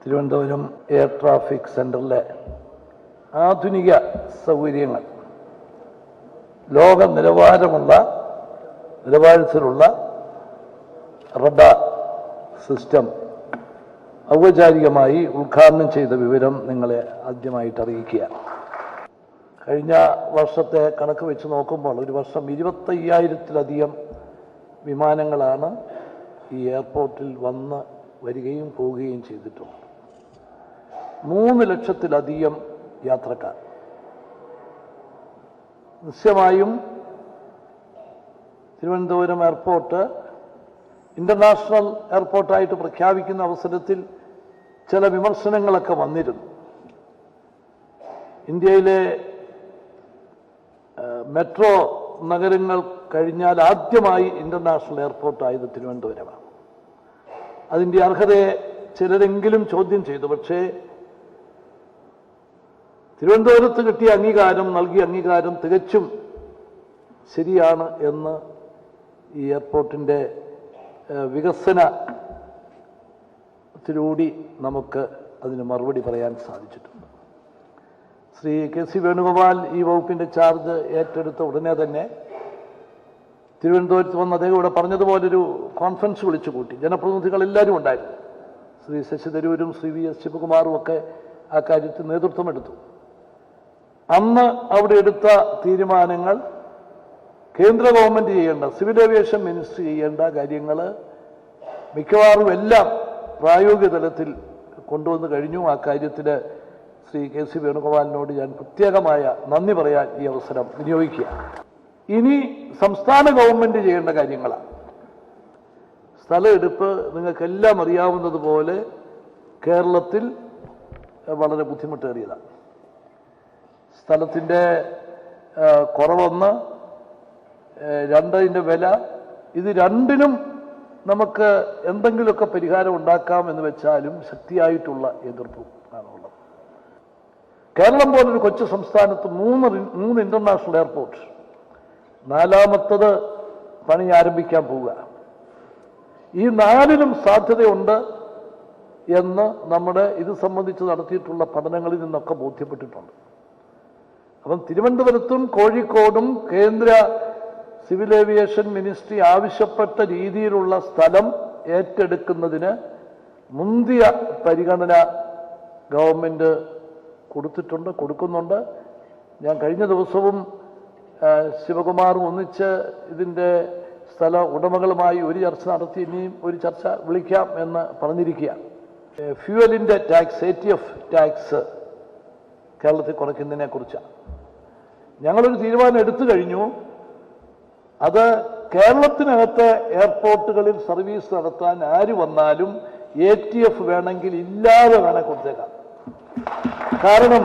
Thiruvananthapuram air traffic സെന്ററിലെ ആധുനിക സൗകര്യങ്ങൾ ലോക നിലവാരത്തിലുള്ള റഡാർ സിസ്റ്റം ഔപചാരികമായി ഉദ്ഘാടനം ചെയ്ത വിവരം നിങ്ങളെ ആദ്യമായിട്ട് അറിയിക്കുക. കഴിഞ്ഞ വർഷത്തെ കണക്ക് വെച്ച് നോക്കുമ്പോൾ ഒരു വർഷം 25,000-ത്തിലധികം വിമാനങ്ങളാണ് ഈ എയർപോർട്ടിൽ വന്ന് വരികയും പോവുകയും ചെയ്തിട്ടുണ്ട്. 3 ലക്ഷത്തിലധികം യാത്രക്കാർ. നിശ്ചയമായും തിരുവനന്തപുരം എയർപോർട്ട് ഇന്റർനാഷണൽ എയർപോർട്ടായിട്ട് പ്രഖ്യാപിക്കുന്ന അവസരത്തിൽ ചില വിമർശനങ്ങളൊക്കെ വന്നിരുന്നു. ഇന്ത്യയിലെ മെട്രോ നഗരങ്ങൾ കഴിഞ്ഞാൽ ആദ്യമായി ഇന്റർനാഷണൽ എയർപോർട്ടായത് തിരുവനന്തപുരമാണ്. അതിൻ്റെ അർഹതയെ ചിലരെങ്കിലും ചോദ്യം ചെയ്തു. പക്ഷേ തിരുവനന്തപുരത്ത് കിട്ടിയ നൽകിയ അംഗീകാരം തികച്ചും ശരിയാണ് എന്ന് ഈ എയർപോർട്ടിൻ്റെ വികസനത്തിലൂടെ നമുക്ക് അതിന് മറുപടി പറയാൻ സാധിച്ചിട്ടുണ്ട്. ശ്രീ കെ.സി. വേണുഗോപാൽ ഈ വകുപ്പിൻ്റെ ചാർജ് ഏറ്റെടുത്ത ഉടനെ തന്നെ തിരുവനന്തപുരത്ത് വന്ന് അദ്ദേഹം ഇവിടെ പറഞ്ഞതുപോലൊരു കോൺഫറൻസ് വിളിച്ചു കൂട്ടി. ജനപ്രതിനിധികൾ എല്ലാവരും ഉണ്ടായിരുന്നു. ശ്രീ ശശി തരൂരും ശ്രീ വി എസ് ശിവകുമാറും ഒക്കെ ആ കാര്യത്തിൽ നേതൃത്വമെടുത്തു. അന്ന് അവിടെ എടുത്ത തീരുമാനങ്ങൾ കേന്ദ്ര ഗവൺമെൻറ് ചെയ്യേണ്ട, സിവിൽ ഏവിയേഷൻ മിനിസ്ട്രി ചെയ്യേണ്ട കാര്യങ്ങൾ മിക്കവാറും എല്ലാം പ്രായോഗിക തലത്തിൽ കൊണ്ടുവന്ന് കഴിഞ്ഞു. ആ കാര്യത്തിൽ ശ്രീ കെ.സി. വേണുഗോപാലിനോട് ഞാൻ പ്രത്യേകമായ നന്ദി പറയാൻ ഈ അവസരം വിനിയോഗിക്കുക. ഇനി സംസ്ഥാന ഗവൺമെൻറ് ചെയ്യേണ്ട കാര്യങ്ങളാണ്. സ്ഥലമെടുപ്പ് നിങ്ങൾക്കെല്ലാം അറിയാവുന്നതുപോലെ കേരളത്തിൽ വളരെ ബുദ്ധിമുട്ടേറിയതാണ്. സ്ഥലത്തിൻ്റെ കുറവൊന്ന്, രണ്ടിൻ്റെ വില, ഇത് രണ്ടിനും നമുക്ക് എന്തെങ്കിലുമൊക്കെ പരിഹാരം ഉണ്ടാക്കാം എന്ന് വെച്ചാലും ശക്തിയായിട്ടുള്ള എതിർപ്പും ആണുള്ളത്. കേരളം പോലൊരു കൊച്ചു സംസ്ഥാനത്ത് മൂന്ന് ഇന്റർനാഷണൽ എയർപോർട്ട്, 4ാമത്തത് പണി ആരംഭിക്കാൻ പോവുക. ഈ 4നും സാധ്യതയുണ്ട് എന്ന് നമ്മുടെ ഇത് സംബന്ധിച്ച് നടത്തിയിട്ടുള്ള പഠനങ്ങളിൽ നിന്നൊക്കെ ബോധ്യപ്പെട്ടിട്ടുണ്ട്. അപ്പം തിരുവനന്തപുരത്തും കോഴിക്കോടും കേന്ദ്ര സിവിൽ ഏവിയേഷൻ മിനിസ്ട്രി ആവശ്യപ്പെട്ട രീതിയിലുള്ള സ്ഥലം ഏറ്റെടുക്കുന്നതിന് മുന്തിയ പരിഗണന ഗവൺമെൻറ് കൊടുക്കുന്നുണ്ട്. ഞാൻ കഴിഞ്ഞ ദിവസവും ശിവകുമാറും ഒന്നിച്ച് ഇതിൻ്റെ സ്ഥല ഉടമകളുമായി ഒരു ചർച്ച നടത്തി. ഇനിയും ഒരു ചർച്ച വിളിക്കാം എന്ന് പറഞ്ഞിരിക്കുക. ഫ്യൂവലിൻ്റെ ടാക്സ്, ATF ടാക്സ് കേരളത്തിൽ കുറയ്ക്കുന്നതിനെ കുറിച്ചാണ് ഞങ്ങളൊരു തീരുമാനം എടുത്തു കഴിഞ്ഞു. അത് കേരളത്തിനകത്ത് എയർപോർട്ടുകളിൽ സർവീസ് നടത്താൻ ആര് വന്നാലും ATF വേണമെങ്കിൽ ഇല്ലാതെ വേണേൽ കൊടുത്തേക്കാം. കാരണം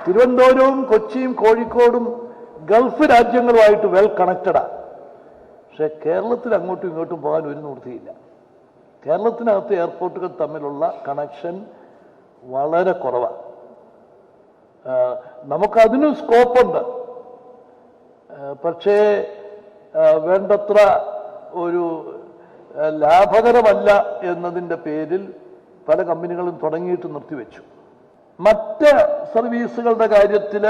തിരുവനന്തപുരവും കൊച്ചിയും കോഴിക്കോടും ഗൾഫ് രാജ്യങ്ങളുമായിട്ട് വെൽ കണക്റ്റഡാണ്. പക്ഷെ കേരളത്തിൽ അങ്ങോട്ടും ഇങ്ങോട്ടും പോകാൻ ഒരു നിവൃത്തിയില്ല. കേരളത്തിനകത്ത് എയർപോർട്ടുകൾ തമ്മിലുള്ള കണക്ഷൻ വളരെ കുറവാണ്. നമുക്കതിനും സ്കോപ്പുണ്ട്. പക്ഷേ വേണ്ടത്ര ഒരു ലാഭകരമല്ല എന്നതിൻ്റെ പേരിൽ പല കമ്പനികളും തുടങ്ങിയിട്ട് നിർത്തിവെച്ചു. മറ്റ് സർവീസുകളുടെ കാര്യത്തിൽ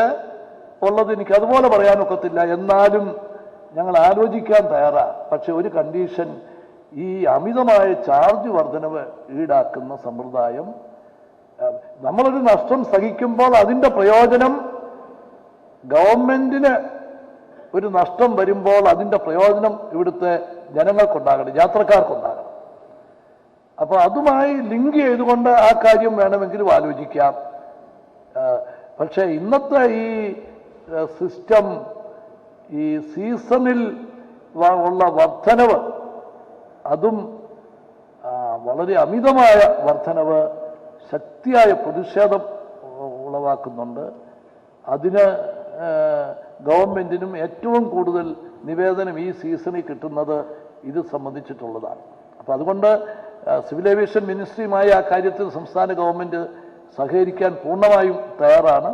ഉള്ളത് എനിക്ക് അതുപോലെ പറയാനൊക്കത്തില്ല. എന്നാലും ഞങ്ങൾ ആലോചിക്കാൻ തയ്യാറാണ്. പക്ഷെ ഒരു കണ്ടീഷൻ, ഈ അമിതമായ ചാർജ് വർധനവ് ഈടാക്കുന്ന സമ്പ്രദായം, നമ്മളൊരു നഷ്ടം സഹിക്കുമ്പോൾ അതിൻ്റെ പ്രയോജനം ഗവൺമെന്റിന്, ഒരു നഷ്ടം വരുമ്പോൾ അതിൻ്റെ പ്രയോജനം ഇവിടുത്തെ ജനങ്ങൾക്കുണ്ടാകണം, യാത്രക്കാർക്കുണ്ടാകണം. അപ്പോൾ അതുമായി ലിങ്ക് ചെയ്തുകൊണ്ട് ആ കാര്യം വേണമെങ്കിലും ആലോചിക്കാം. പക്ഷേ ഇന്നത്തെ ഈ സിസ്റ്റം, ഈ സീസണിൽ ഉള്ള വർധനവ്, അതും വളരെ അമിതമായ വർധനവ് ശക്തിയായ പ്രതിഷേധം ഉളവാക്കുന്നുണ്ട്. അതിന് ഗവൺമെന്റിനും ഏറ്റവും കൂടുതൽ നിവേദനം ഈ സീസണിൽ കിട്ടുന്നത് ഇത് സംബന്ധിച്ചിട്ടുള്ളതാണ്. അപ്പോൾ അതുകൊണ്ട് സിവിൽ ഏവിയേഷൻ മിനിസ്ട്രിയുമായി ആ കാര്യത്തിൽ സംസ്ഥാന ഗവൺമെൻറ് സഹകരിക്കാൻ പൂർണ്ണമായും തയ്യാറാണ്.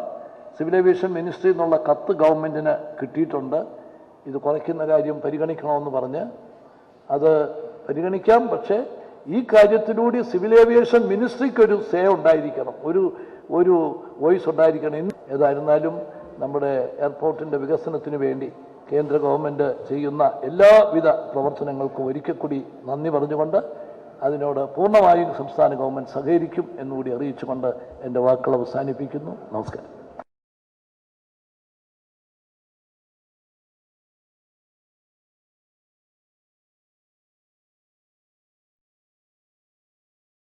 സിവിൽ ഏവിയേഷൻ മിനിസ്ട്രി എന്നുള്ള കത്ത് ഗവൺമെൻറ്റിന് കിട്ടിയിട്ടുണ്ട്. ഇത് കുറയ്ക്കുന്ന കാര്യം പരിഗണിക്കണമെന്ന് പറഞ്ഞ് അത് പരിഗണിക്കാം. പക്ഷേ ഈ കാര്യത്തിലൂടെ സിവിൽ ഏവിയേഷൻ മിനിസ്ട്രിക്കൊരു സേ ഉണ്ടായിരിക്കണം, ഒരു വോയിസ് ഉണ്ടായിരിക്കണം. ഏതായിരുന്നാലും നമ്മുടെ എയർപോർട്ടിൻ്റെ വികസനത്തിന് വേണ്ടി കേന്ദ്ര ഗവൺമെൻറ് ചെയ്യുന്ന എല്ലാവിധ പ്രവർത്തനങ്ങൾക്കും ഒരിക്കൽ കൂടി നന്ദി പറഞ്ഞുകൊണ്ട് അതിനോട് പൂർണ്ണമായും സംസ്ഥാന ഗവൺമെൻറ് സഹകരിക്കും എന്നുകൂടി അറിയിച്ചുകൊണ്ട് എൻ്റെ വാക്കുകൾ അവസാനിപ്പിക്കുന്നു. നമസ്കാരം.